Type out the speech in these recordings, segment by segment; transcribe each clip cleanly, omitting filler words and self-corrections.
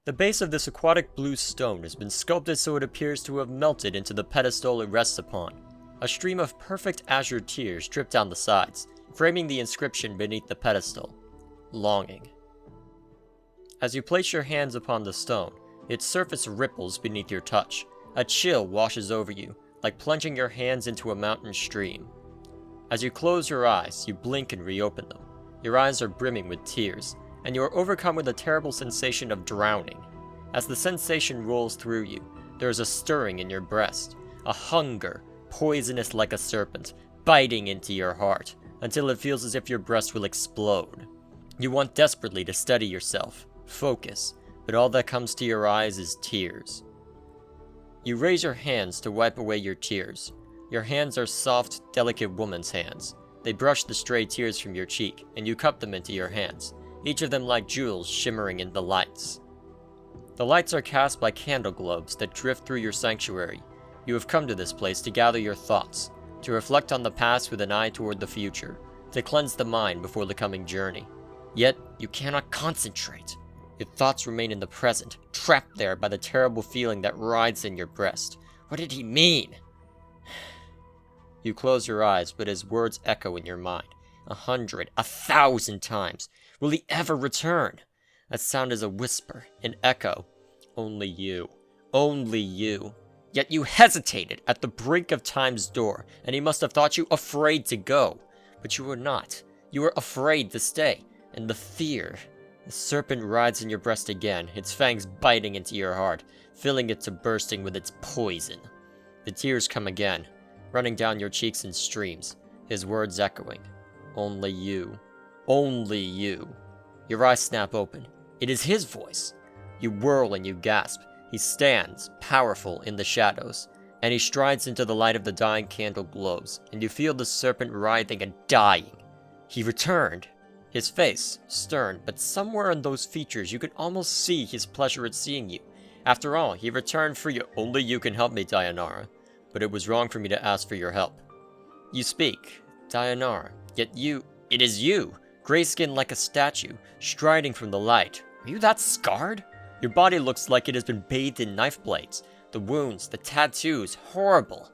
The base of this aquatic blue stone has been sculpted so it appears to have melted into the pedestal it rests upon. A stream of perfect azure tears drip down the sides, framing the inscription beneath the pedestal. Longing. As you place your hands upon the stone, its surface ripples beneath your touch. A chill washes over you, like plunging your hands into a mountain stream. As you close your eyes, you blink and reopen them. Your eyes are brimming with tears, and you are overcome with a terrible sensation of drowning. As the sensation rolls through you, there is a stirring in your breast, a hunger, poisonous like a serpent, biting into your heart, until it feels as if your breast will explode. You want desperately to steady yourself, focus, but all that comes to your eyes is tears. You raise your hands to wipe away your tears. Your hands are soft, delicate woman's hands. They brush the stray tears from your cheek, and you cup them into your hands, each of them like jewels shimmering in the lights. The lights are cast by candle globes that drift through your sanctuary. You have come to this place to gather your thoughts, to reflect on the past with an eye toward the future, to cleanse the mind before the coming journey. Yet, you cannot concentrate. Your thoughts remain in the present, trapped there by the terrible feeling that rides in your breast. What did he mean? You close your eyes, but his words echo in your mind. 100, 1,000 times. Will he ever return? That sound is a whisper, an echo. Only you. Only you. Yet you hesitated at the brink of time's door, and he must have thought you afraid to go. But you were not. You were afraid to stay. And the fear. The serpent rides in your breast again, its fangs biting into your heart, filling it to bursting with its poison. The tears come again, running down your cheeks in streams, his words echoing. Only you. Only you. Your eyes snap open. It is his voice. You whirl and you gasp. He stands, powerful, in the shadows, and he strides into the light of the dying candle glows, and you feel the serpent writhing and dying. He returned. His face, stern, but somewhere in those features you could almost see his pleasure at seeing you. After all, he returned for you. Only you can help me, Dayanara. But it was wrong for me to ask for your help. You speak, Dayanara, yet it is you, gray-skinned like a statue, striding from the light. Are you that scarred? Your body looks like it has been bathed in knife blades. The wounds, the tattoos, horrible.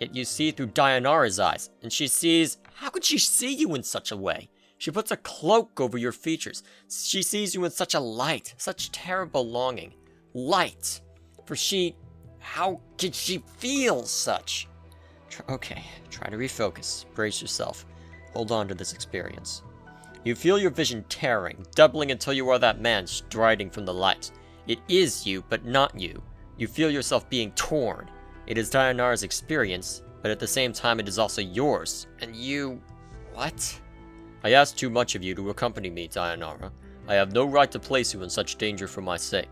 Yet you see through Dayanara's eyes, and she sees... How could she see you in such a way? She puts a cloak over your features. She sees you in such a light, such terrible longing. Light. For she... How could she feel such? Okay, try to refocus. Brace yourself. Hold on to this experience. You feel your vision tearing, doubling until you are that man striding from the light. It is you, but not you. You feel yourself being torn. It is Dayanara's experience, but at the same time it is also yours. And you... What? I asked too much of you to accompany me, Dayanara. I have no right to place you in such danger for my sake.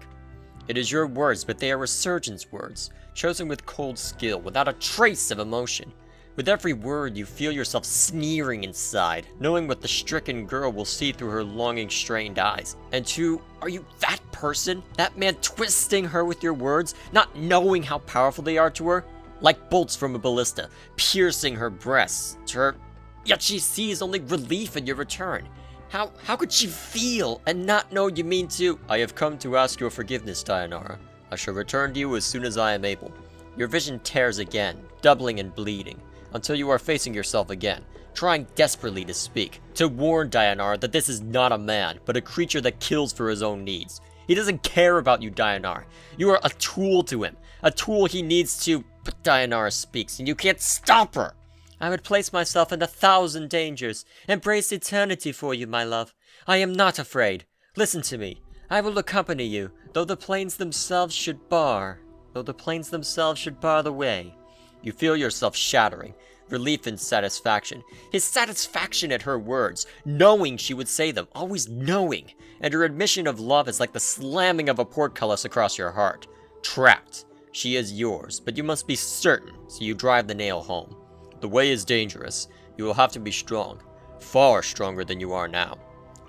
It is your words, but they are a surgeon's words, chosen with cold skill, without a trace of emotion. With every word, you feel yourself sneering inside, knowing what the stricken girl will see through her longing, strained eyes. And two, are you that person? That man twisting her with your words, not knowing how powerful they are to her? Like bolts from a ballista, piercing her breasts, yet she sees only relief in your return. How could she feel and not know you mean to? I have come to ask your forgiveness, Dayanara. I shall return to you as soon as I am able. Your vision tears again, doubling and bleeding, until you are facing yourself again, trying desperately to speak, to warn Dayanara that this is not a man, but a creature that kills for his own needs. He doesn't care about you, Dayanara. You are a tool to him, a tool he needs to... But Dayanara speaks, and you can't stop her! I would place myself in 1,000 dangers, embrace eternity for you, my love. I am not afraid. Listen to me. I will accompany you, though the plains themselves should bar the way. You feel yourself shattering, relief and satisfaction. His satisfaction at her words, knowing she would say them, always knowing. And her admission of love is like the slamming of a portcullis across your heart. Trapped. She is yours, but you must be certain, so you drive the nail home. The way is dangerous. You will have to be strong. Far stronger than you are now.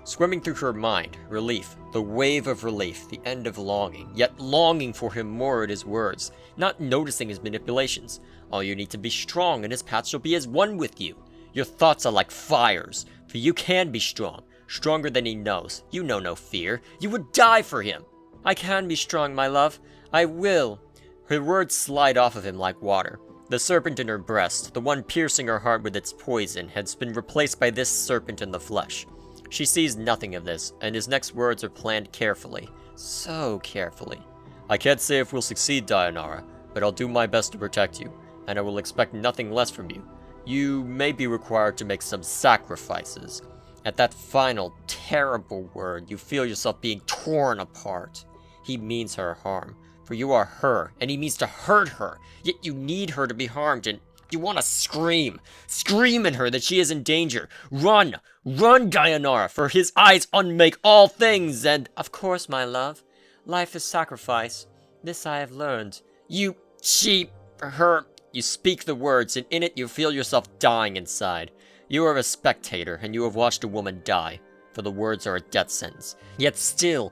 Swimming through her mind, relief, the wave of relief, the end of longing, yet longing for him more at his words, not noticing his manipulations. All you need to be strong, and his path shall be as one with you. Your thoughts are like fires, for you can be strong, stronger than he knows. You know no fear. You would die for him. I can be strong, my love. I will. Her words slide off of him like water. The serpent in her breast, the one piercing her heart with its poison, has been replaced by this serpent in the flesh. She sees nothing of this, and his next words are planned carefully. So carefully. I can't say if we'll succeed, Dayanara, but I'll do my best to protect you, and I will expect nothing less from you. You may be required to make some sacrifices. At that final, terrible word, you feel yourself being torn apart. He means her harm, for you are her, and he means to hurt her, yet you need her to be harmed, and you want to scream. Scream at her that she is in danger. Run! Run, Dayanara, for his eyes unmake all things, and... Of course, my love. Life is sacrifice. This I have learned. You, she, her... You speak the words, and in it you feel yourself dying inside. You are a spectator, and you have watched a woman die, for the words are a death sentence. Yet still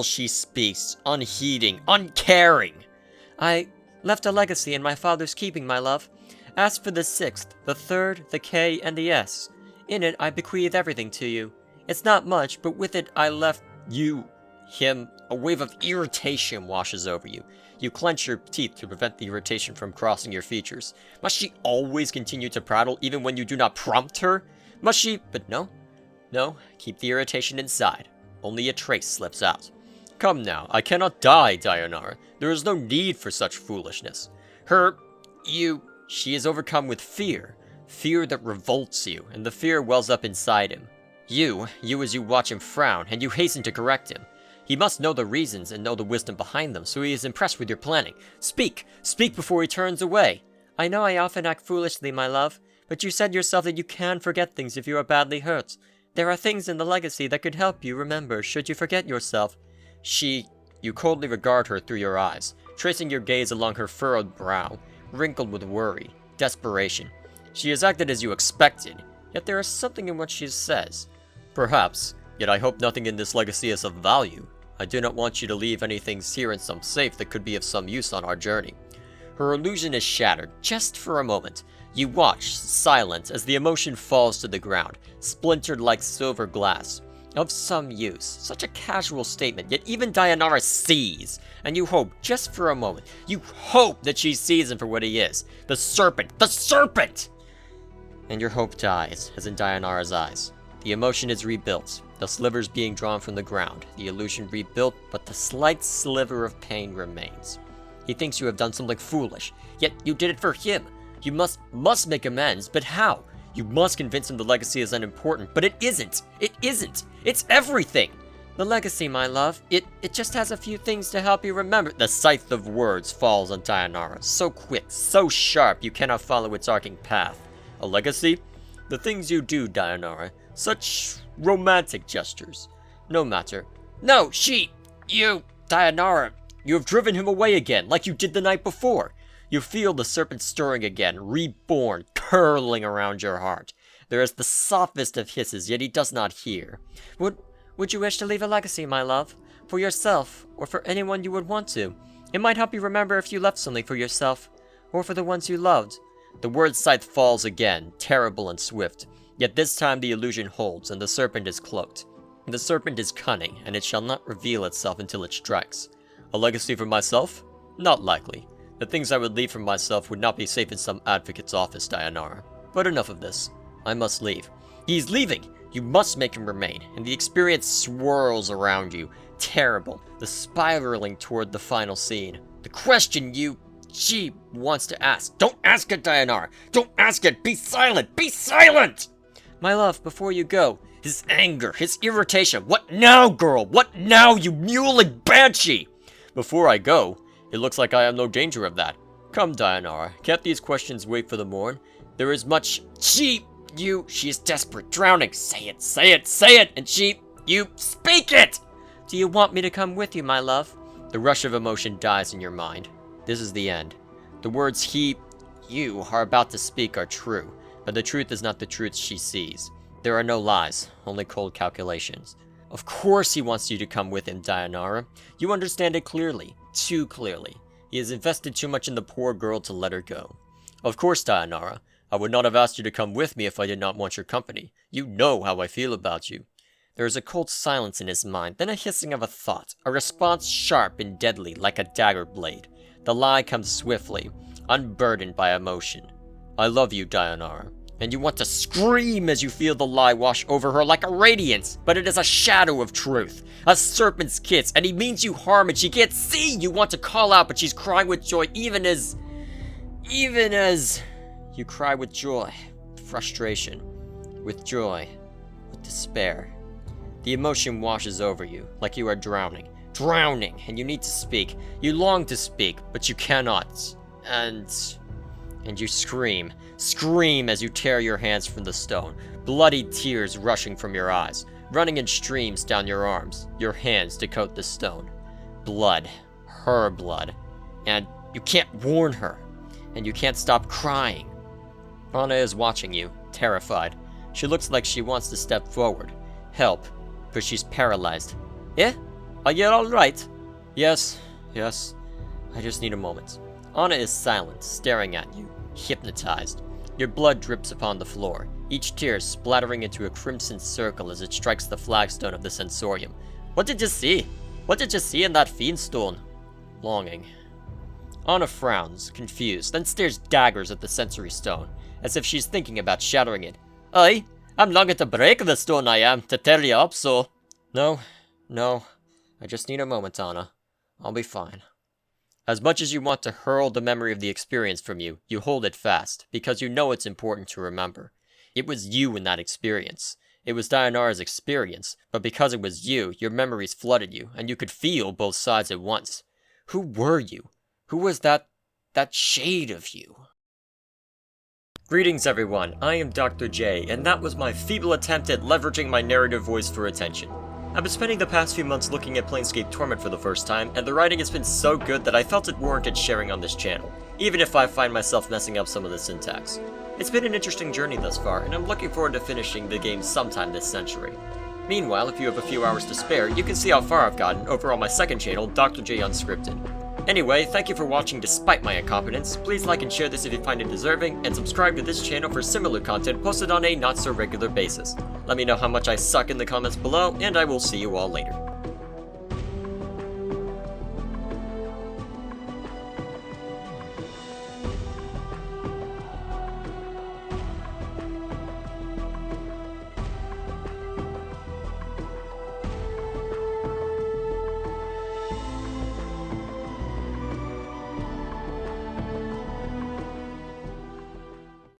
she speaks, unheeding, uncaring. I left a legacy in my father's keeping, my love. Ask for the 6th, the 3rd, the K, and the S. In it I bequeath everything to you. It's not much, but with it I left you, him. A wave of irritation washes over you. You clench your teeth to prevent the irritation from crossing your features. Must she always continue to prattle even when you do not prompt her? Must she? But no. No, keep the irritation inside. Only a trace slips out. Come now, I cannot die, Dayanara. There is no need for such foolishness. She is overcome with fear. Fear that revolts you, and the fear wells up inside him. You as you watch him frown, and you hasten to correct him. He must know the reasons and know the wisdom behind them, so he is impressed with your planning. Speak before he turns away. I know I often act foolishly, my love, but you said yourself that you can forget things if you are badly hurt. There are things in the legacy that could help you remember should you forget yourself. You coldly regard her through your eyes, tracing your gaze along her furrowed brow, wrinkled with worry, desperation. She has acted as you expected, yet there is something in what she says. Perhaps, yet I hope nothing in this legacy is of value. I do not want you to leave anything here in some safe that could be of some use on our journey. Her illusion is shattered, just for a moment. You watch, silent, as the emotion falls to the ground, splintered like silver glass. Of some use. Such a casual statement, yet even Dayanara sees. And you hope, just for a moment, you hope that she sees him for what he is. The serpent! The serpent! And your hope dies, as in Dayanara's eyes. The emotion is rebuilt, the slivers being drawn from the ground, the illusion rebuilt, but the slight sliver of pain remains. He thinks you have done something foolish, yet you did it for him. You must make amends, but how? You must convince him the legacy is unimportant, but it isn't. It isn't. It's everything. The legacy, my love, it just has a few things to help you remember. The scythe of words falls on Dayanara, so quick, so sharp, you cannot follow its arcing path. A legacy? The things you do, Dayanara. Such romantic gestures. No matter. No, Dayanara, you have driven him away again, like you did the night before. You feel the serpent stirring again, reborn, curling around your heart. There is the softest of hisses, yet he does not hear. Would you wish to leave a legacy, my love? For yourself, or for anyone you would want to? It might help you remember if you left something for yourself, or for the ones you loved. The word scythe falls again, terrible and swift. Yet this time the illusion holds, and the serpent is cloaked. The serpent is cunning, and it shall not reveal itself until it strikes. A legacy for myself? Not likely. The things I would leave for myself would not be safe in some advocate's office, Dayanara. But enough of this. I must leave. He's leaving! You must make him remain, and the experience swirls around you. Terrible. The spiraling toward the final scene. The question she wants to ask. Don't ask it, Dayanara! Don't ask it! Be silent! Be silent! My love, before you go, his anger, his irritation. What now, girl? What now, you mewling banshee? Before I go, it looks like I have no danger of that. Come, Dayanara, can't these questions wait for the morn? There is much... She is desperate, drowning. Say it, and you speak it! Do you want me to come with you, my love? The rush of emotion dies in your mind. This is the end. The words you are about to speak are true, but the truth is not the truth she sees. There are no lies, only cold calculations. Of course he wants you to come with him, Dayanara. You understand it clearly. Too clearly. He has invested too much in the poor girl to let her go. Of course, Dayanara. I would not have asked you to come with me if I did not want your company. You know how I feel about you. There is a cold silence in his mind, then a hissing of a thought, a response sharp and deadly like a dagger blade. The lie comes swiftly, unburdened by emotion. I love you, Dayanara. And you want to scream as you feel the lie wash over her like a radiance, but it is a shadow of truth, a serpent's kiss, and he means you harm and she can't see. You want to call out, but she's crying with joy, even as you cry with joy, with frustration, with joy, with despair. The emotion washes over you, like you are drowning, and you need to speak. You long to speak, but you cannot, and you scream as you tear your hands from the stone, bloody tears rushing from your eyes, running in streams down your arms, your hands to coat the stone. Blood, her blood, and you can't warn her, and you can't stop crying. Anna is watching you, terrified. She looks like she wants to step forward, help, but she's paralyzed. Eh? Are you alright? Yes, I just need a moment. Anna is silent, staring at you, hypnotized. Your blood drips upon the floor, each tear splattering into a crimson circle as it strikes the flagstone of the sensorium. What did you see? What did you see in that fiend stone? Longing. Anna frowns, confused, then stares daggers at the sensory stone, as if she's thinking about shattering it. Aye, I'm longing to break the stone, I am, to tear you up, so... No, I just need a moment, Anna. I'll be fine. As much as you want to hurl the memory of the experience from you, you hold it fast, because you know it's important to remember. It was you in that experience. It was Dayanara's experience, but because it was you, your memories flooded you, and you could feel both sides at once. Who were you? Who was that shade of you? Greetings everyone, I am Dr. J, and that was my feeble attempt at leveraging my narrative voice for attention. I've been spending the past few months looking at Planescape Torment for the first time, and the writing has been so good that I felt it warranted sharing on this channel, even if I find myself messing up some of the syntax. It's been an interesting journey thus far, and I'm looking forward to finishing the game sometime this century. Meanwhile, if you have a few hours to spare, you can see how far I've gotten over on my second channel, Dr. J Unscripted. Anyway, thank you for watching despite my incompetence. Please like and share this if you find it deserving, and subscribe to this channel for similar content posted on a not-so-regular basis. Let me know how much I suck in the comments below, and I will see you all later.